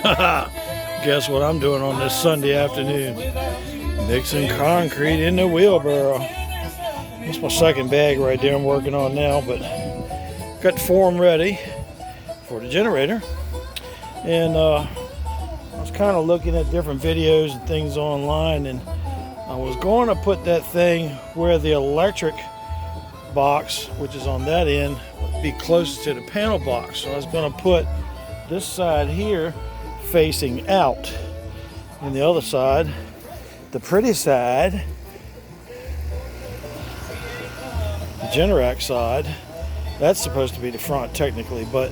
Guess what I'm doing on this Sunday afternoon? Mixing concrete in the wheelbarrow. That's my second bag right there I'm working on now, but got the form ready for the generator. And I was kind of looking at different videos and things online, and I was going to put that thing where the electric box, which is on that end, would be closest to the panel box. So I was going to put this side here facing out, and the other side, the pretty side, the Generac side, that's supposed to be the front technically, but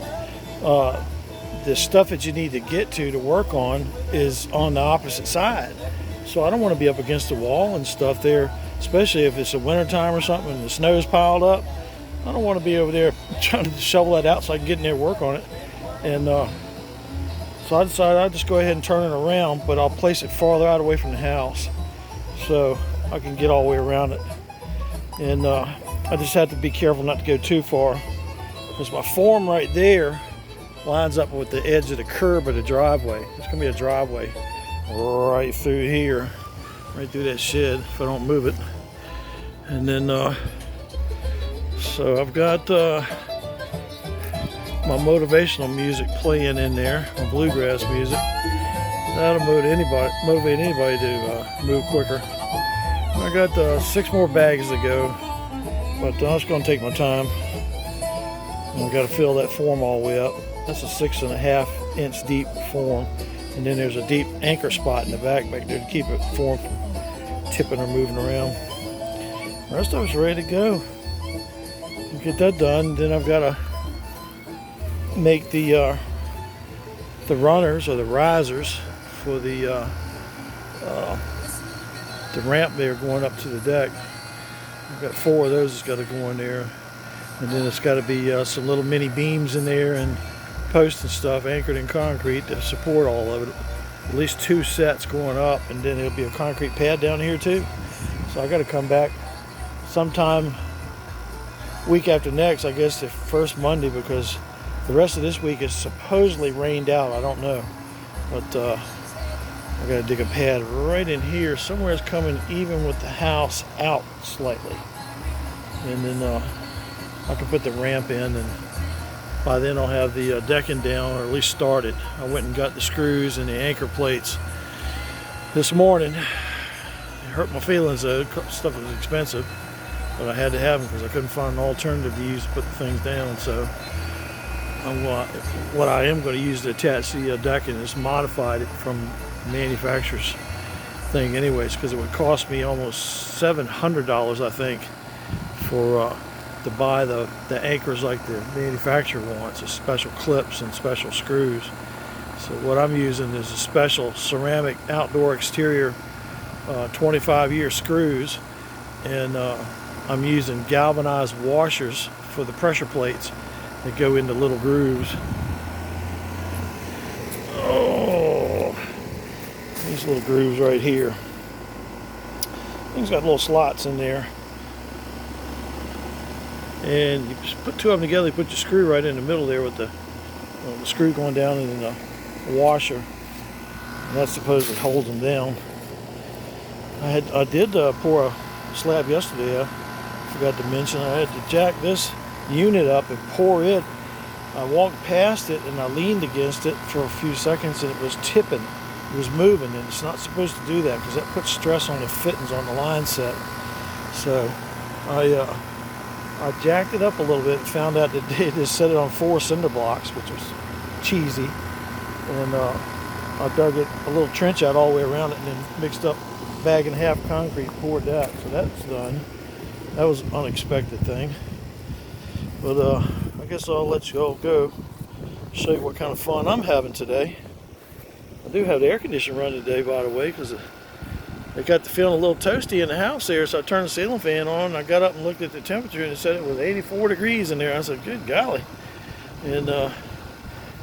the stuff that you need to get to work on is on the opposite side. So I don't want to be up against the wall and stuff there, especially if it's a winter time or something and the snow's piled up. I don't want to be over there trying to shovel that out so I can get in there and work on it. And so I decided I'd just go ahead and turn it around, but I'll place it farther out away from the house so I can get all the way around it. And I just have to be careful not to go too far, because my form right there lines up with the edge of the curb of the driveway. There's going to be a driveway right through here, right through that shed if I don't move it. And then so I've got my motivational music playing in there, my bluegrass music. That'll motivate anybody to move quicker. I got 6 more bags to go, but I'm just going to take my time. I've got to fill that form all the way up. That's a 6.5 inch deep form, and then there's a deep anchor spot in the back there to keep it form from tipping or moving around. The rest of it's ready to go. Get that done. Then I've got to make the runners or the risers for the ramp there going up to the deck. I've got 4 of those that's got to go in there, and then it's got to be some little mini beams in there and posts and stuff anchored in concrete to support all of it. At least 2 sets going up, and then there'll be a concrete pad down here too. So I got to come back sometime week after next, I guess the first Monday, because the rest of this week is supposedly rained out. I don't know, but I got to dig a pad right in here. Somewhere it's coming even with the house out slightly, and then I can put the ramp in, and by then I'll have the decking down, or at least started. I went and got the screws and the anchor plates this morning. It hurt my feelings though. Stuff was expensive, but I had to have them because I couldn't find an alternative to use to put the things down. So what I am going to use to attach the decking is modified it from the manufacturer's thing anyways, because it would cost me almost $700, I think, for to buy the anchors like the manufacturer wants, the special clips and special screws. So what I'm using is a special ceramic outdoor exterior 25-year screws, and I'm using galvanized washers for the pressure plates that go into little grooves. Oh, these little grooves right here. Things got little slots in there. And you just put 2 of them together, you put your screw right in the middle there with the screw going down in the washer. And that's supposedly holds them down. I did pour a slab yesterday. I forgot to mention I had to jack this unit up and pour it. I walked past it and I leaned against it for a few seconds, and it was tipping. It was moving, and it's not supposed to do that because that puts stress on the fittings on the line set. So I jacked it up a little bit and found out that they just set it on 4 cinder blocks, which was cheesy. And I dug it a little trench out all the way around it, and then mixed up a bag and a half concrete, poured that. So that's done. That was an unexpected thing. But I guess I'll let you all go. Show you what kind of fun I'm having today. I do have the air conditioner running today, by the way, because I got the feeling a little toasty in the house there, so I turned the ceiling fan on, and I got up and looked at the temperature, and it said it was 84 degrees in there. I said, good golly. And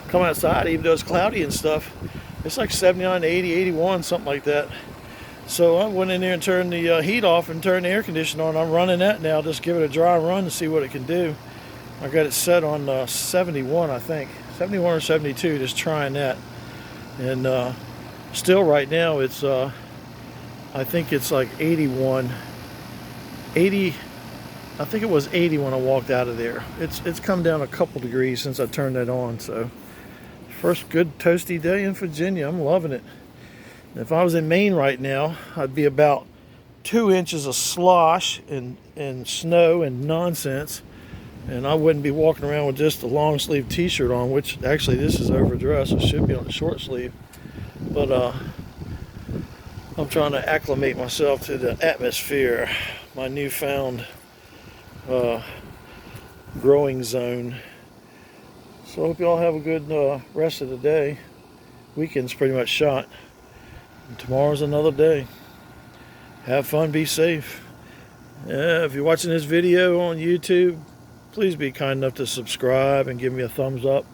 come outside, even though it's cloudy and stuff, it's like 79, 80, 81, something like that. So I went in there and turned the heat off and turned the air conditioner on. I'm running that now, just give it a dry run to see what it can do. I got it set on 71, I think. 71 or 72, just trying that. And still right now it's I think it's like 80. I think it was 80 when I walked out of there. It's come down a couple degrees since I turned that on. So first good toasty day in Virginia. I'm loving it. If I was in Maine right now, I'd be about 2 inches of slosh and snow and nonsense, and I wouldn't be walking around with just a long sleeve t-shirt on, which actually this is overdressed. It should be on a short sleeve, but I'm trying to acclimate myself to the atmosphere, my newfound growing zone. So I hope y'all have a good rest of the day. Weekend's pretty much shot, and tomorrow's another day. Have fun, be safe. If you're watching this video on YouTube, please be kind enough to subscribe and give me a thumbs up.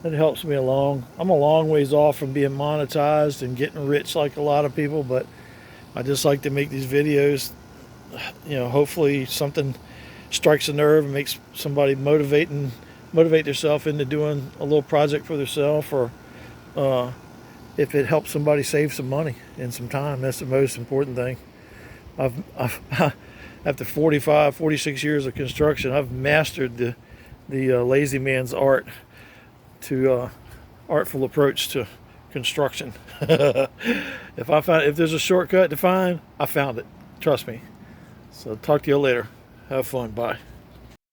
It helps me along. I'm a long ways off from being monetized and getting rich like a lot of people, but I just like to make these videos. You know, hopefully something strikes a nerve and makes somebody motivate themselves into doing a little project for themselves, or if it helps somebody save some money and some time. That's the most important thing. I've after 46 years of construction, I've mastered the lazy man's art to artful approach to construction. If there's a shortcut to find, I found it. Trust me. So talk to you later. Have fun. Bye.